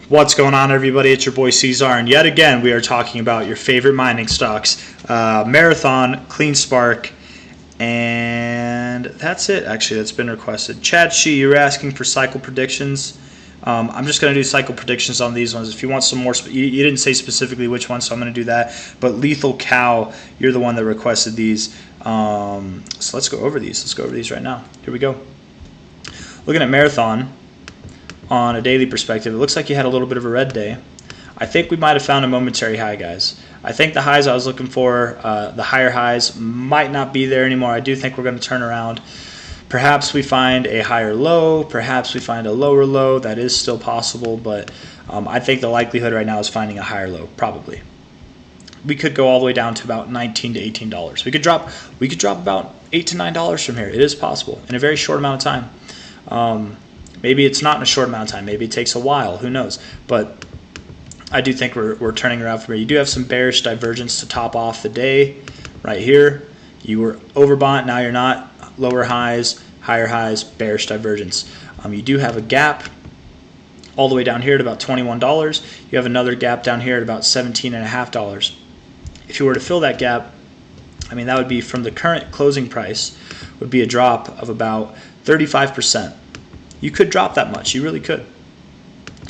What's going on, everybody? It's your boy C-Zar, and yet again we are talking about your favorite mining stocks, Marathon, Clean Spark, and that's it. Actually, that's been requested. Chad Shee, you were asking for cycle predictions. I'm just going to do cycle predictions on these ones. If you want some more, you didn't say specifically which one, so I'm going to do that. But Lethal Cow, you're the one that requested these. So let's go over these. Let's go over these right now. Here we go. Looking at Marathon on a daily perspective, it looks like you had a little bit of a red day. I think we might have found a momentary high, guys. I think the highs I was looking for, the higher highs, might not be there anymore. I do think we're going to turn around. Perhaps we find a higher low, perhaps we find a lower low. That is still possible, but I think the likelihood right now is finding a higher low, probably. We could go all the way down to about $19 to $18. We could drop about $8 to $9 from here. It is possible in a very short amount of time. Maybe it's not in a short amount of time. Maybe it takes a while. Who knows? But I do think we're turning around from here. You do have some bearish divergence to top off the day right here. You were overbought. Now you're not. Lower highs, higher highs, bearish divergence. You do have a gap all the way down here at about $21. You have another gap down here at about $17.50. If you were to fill that gap, I mean, that would be from the current closing price, would be a drop of about 35%. You could drop that much, you really could,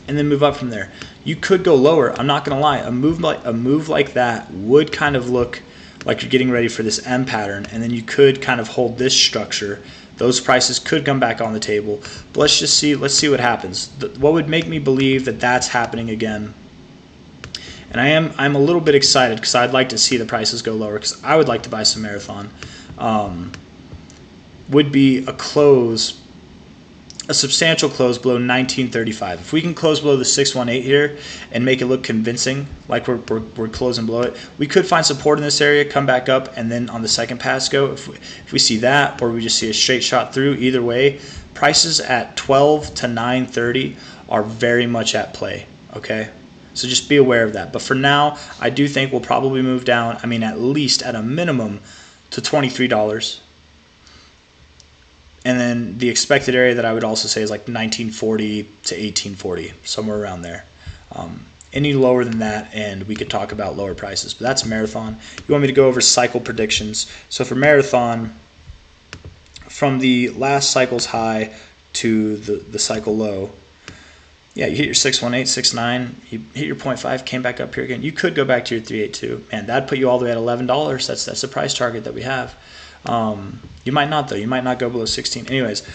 and then move up from there. You could go lower. I'm not going to lie. A move like that would kind of look like you're getting ready for this M pattern, and then you could kind of hold this structure. Those prices could come back on the table. But let's just see. Let's see what happens. What would make me believe that that's happening again? And I'm a little bit excited because I'd like to see the prices go lower because I would like to buy some Marathon. Would be a close. A substantial close below 1935. If we can close below the 618 here and make it look convincing, like we're closing below it, we could find support in this area, come back up, and then on the second pass go. If we see that, or we just see a straight shot through, either way, prices at 12 to 930 are very much at play. Okay, so just be aware of that. But for now, I do think we'll probably move down. I mean, at least at a minimum to $23. And then the expected area that I would also say is like 1940 to 1840, somewhere around there. Any lower than that, and we could talk about lower prices. But that's Marathon. You want me to go over cycle predictions. So for Marathon, from the last cycle's high to the cycle low, yeah, you hit your 618, 69, you hit your 0.5, came back up here again. You could go back to your 382. Man, that'd put you all the way at $11. That's the price target that we have. You might not, though. You might not go below 16. Anyways,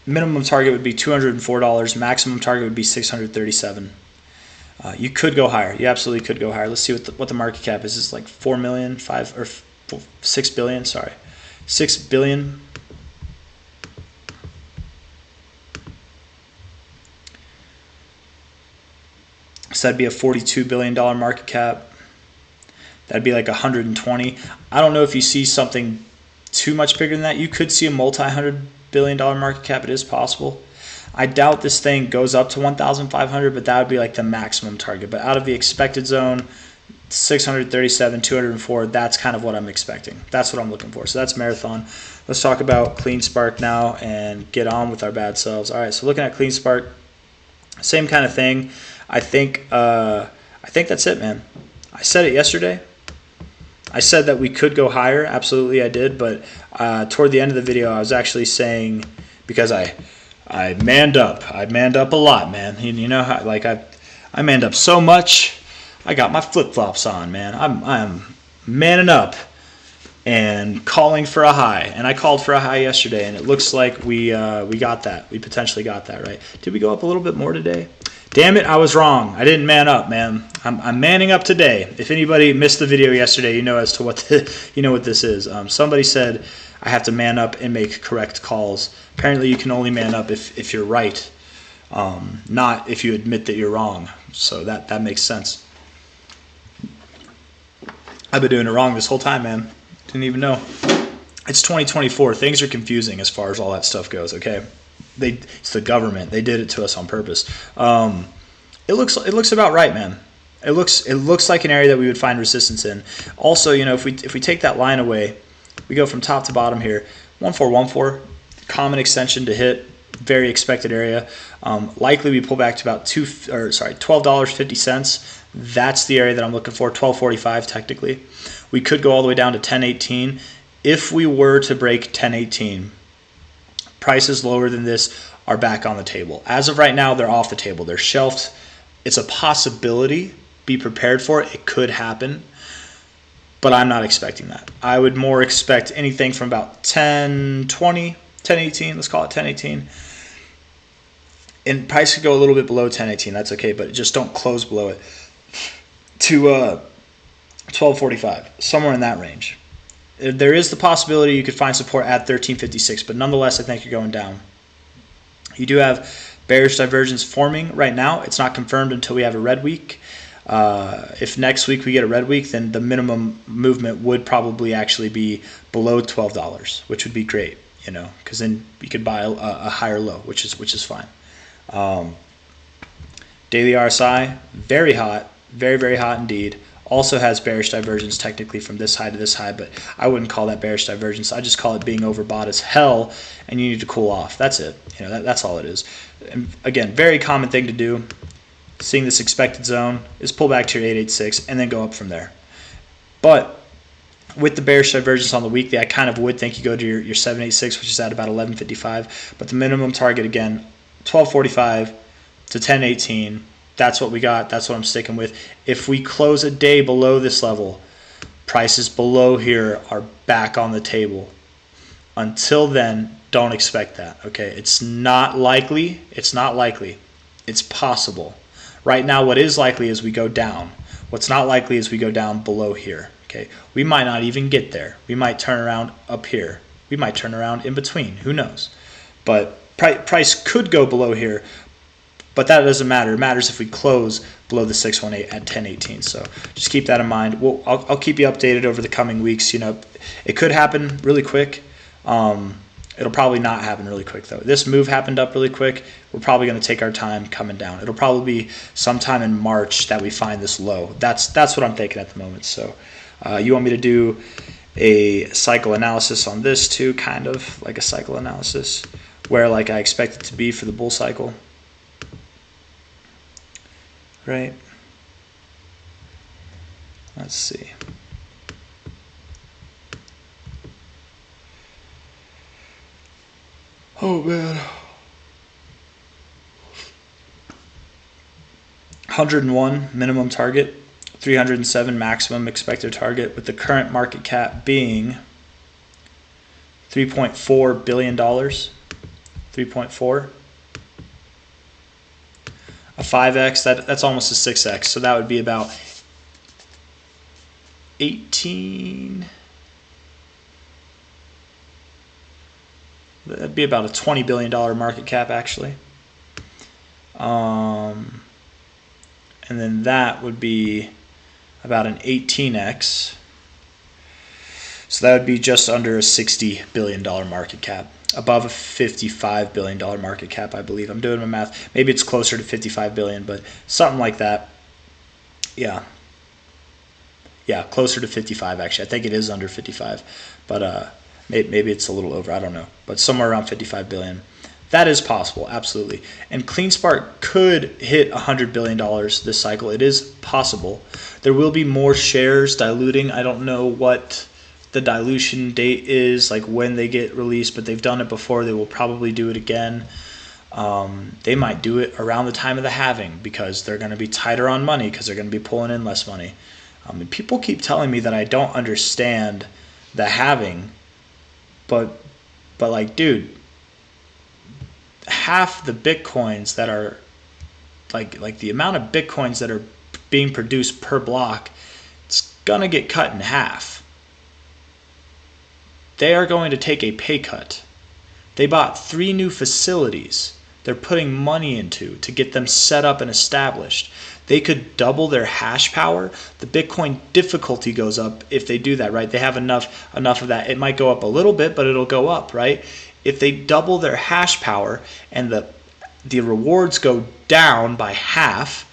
minimum target would be $204. Maximum target would be $637. You could go higher. You absolutely could go higher. Let's see what the market cap is. It's like 4 million, 5 or 6 billion. Sorry, 6 billion. So that'd be a $42 billion market cap. That'd be like 120. I don't know if you see something too much bigger than that. You could see a multi-$100 billion market cap. It is possible. I doubt this thing goes up to 1,500, but that would be like the maximum target. But out of the expected zone, 637, 204, that's kind of what I'm expecting. That's what I'm looking for. So that's Marathon. Let's talk about Clean Spark now and get on with our bad selves. All right, so looking at Clean Spark, same kind of thing. I think that's it, man. I said it yesterday. I said that we could go higher. Absolutely, I did. But toward the end of the video, I was actually saying, because I manned up. I manned up a lot, man. You know how, like, I manned up so much. I got my flip-flops on, man. I'm manning up and calling for a high. And I called for a high yesterday, and it looks like we got that. We potentially got that, right? Did we go up a little bit more today? Damn it, I was wrong. I didn't man up, man. I'm manning up today. If anybody missed the video yesterday, you know as to what you know what this is. Somebody said I have to man up and make correct calls. Apparently, you can only man up if you're right, not if you admit that you're wrong. So that makes sense. I've been doing it wrong this whole time, man. Didn't even know. It's 2024. Things are confusing as far as all that stuff goes. Okay. It's the government. They did it to us on purpose. It looks about right, man. It looks like an area that we would find resistance in. Also, you know, if we take that line away, we go from top to bottom here. 1414, common extension to hit. very expected area. Likely we pull back to about $12.50. That's the area that I'm looking for. $12.45 technically. We could go all the way down to $10.18. If we were to break $10.18, prices lower than this are back on the table. As of right now, they're off the table. They're shelved. It's a possibility. Be prepared for it. It could happen. But I'm not expecting that. I would more expect anything from about 10.20, 10.18, let's call it 10.18. And price could go a little bit below 10.18, that's okay, but just don't close below it. To 12.45, somewhere in that range. There is the possibility you could find support at 13.56, but nonetheless, I think you're going down. You do have bearish divergence forming right now. It's not confirmed until we have a red week. If next week we get a red week, then the minimum movement would probably actually be below $12, which would be great, you know, because then you could buy a higher low, which is fine. Daily RSI, very hot, very, very hot indeed. Also has bearish divergence technically from this high to this high, but I wouldn't call that bearish divergence. I just call it being overbought as hell, and you need to cool off. That's it. You know, that's all it is. And again, very common thing to do. Seeing this expected zone is pull back to your 886 and then go up from there. But with the bearish divergence on the weekly, I kind of would think you go to your 786, which is at about 1155. But the minimum target again, 1245 to 1018. That's what we got. That's what I'm sticking with. If we close a day below this level, prices below here are back on the table. Until then, don't expect that. Okay, it's not likely. It's not likely. It's possible. Right now, what is likely is we go down. What's not likely is we go down below here. Okay, we might not even get there. We might turn around up here. We might turn around in between. Who knows? But price could go below here, but that doesn't matter. It matters if we close below the 618 at 1018. So just keep that in mind. I'll keep you updated over the coming weeks. You know, it could happen really quick. It'll probably not happen really quick, though. This move happened up really quick. We're probably going to take our time coming down. It'll probably be sometime in March that we find this low. That's what I'm thinking at the moment. So you want me to do a cycle analysis on this too, kind of like a cycle analysis, where like I expect it to be for the bull cycle, right? Let's see. Oh man. 101 minimum target, 307 maximum expected target, with the current market cap being $3.4 billion. 3.4. A 5x, that's almost a 6x, so that would be about 18. That'd be about a $20 billion market cap, actually. And then that would be about an 18x. So that would be just under a $60 billion market cap. Above a $55 billion market cap, I believe. I'm doing my math. Maybe it's closer to $55 billion, but something like that. Yeah. Yeah, closer to 55, actually. I think it is under 55. But maybe it's a little over. I don't know. But somewhere around 55 billion. That is possible, absolutely. And CleanSpark could hit $100 billion this cycle. It is possible. There will be more shares diluting. I don't know what the dilution date is, like when they get released, but they've done it before. They will probably do it again. They might do it around the time of the halving because they're going to be tighter on money because they're going to be pulling in less money. And people keep telling me that I don't understand the halving, but like, dude, half the bitcoins that are like the amount of bitcoins that are being produced per block, it's gonna get cut in half. They are going to take a pay cut. They bought 3 new facilities they're putting money into to get them set up and established. They could double their hash power. The Bitcoin difficulty goes up if they do that, right? They have enough of that. It might go up a little bit, but it'll go up, right? If they double their hash power and the rewards go down by half,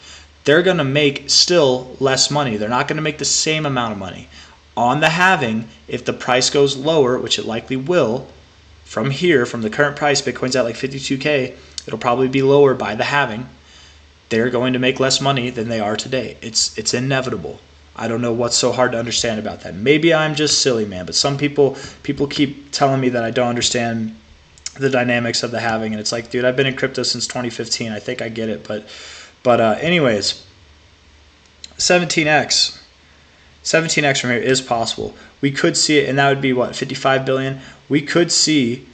they're going to make still less money. They're not going to make the same amount of money. On the halving, if the price goes lower, which it likely will, from here, from the current price, Bitcoin's at like 52K, it'll probably be lower by the halving. They're going to make less money than they are today. It's inevitable. I don't know what's so hard to understand about that. Maybe I'm just silly, man, but some people keep telling me that I don't understand the dynamics of the halving, and it's like, dude, I've been in crypto since 2015. I think I get it, but anyways, 17x from here is possible. We could see it, and that would be what, 55 billion. We could see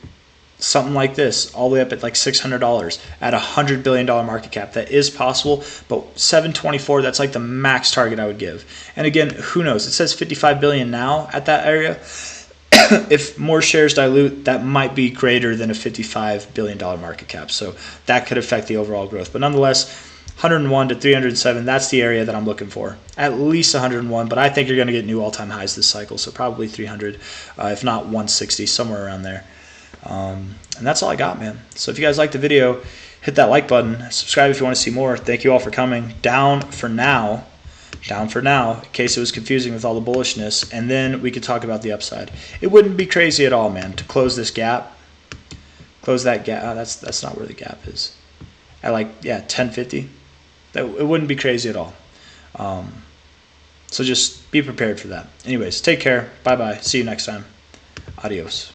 something like this all the way up at like $600 at $100 billion market cap. That is possible, but 724, that's like the max target I would give. And again, who knows? It says 55 billion now at that area. If more shares dilute, that might be greater than a $55 billion market cap. So that could affect the overall growth. But nonetheless, 101 to 307, that's the area that I'm looking for. At least 101, but I think you're going to get new all-time highs this cycle. So probably 300, if not 160, somewhere around there. And that's all I got, man. So if you guys liked the video, hit that like button. Subscribe if you want to see more. Thank you all for coming. Down for now, in case it was confusing with all the bullishness, and then we could talk about the upside. It wouldn't be crazy at all, man, to close this gap. Close that gap. Oh, that's not where the gap is. At like, yeah, 1050. It wouldn't be crazy at all. So just be prepared for that. Anyways, take care. Bye-bye. See you next time. Adios.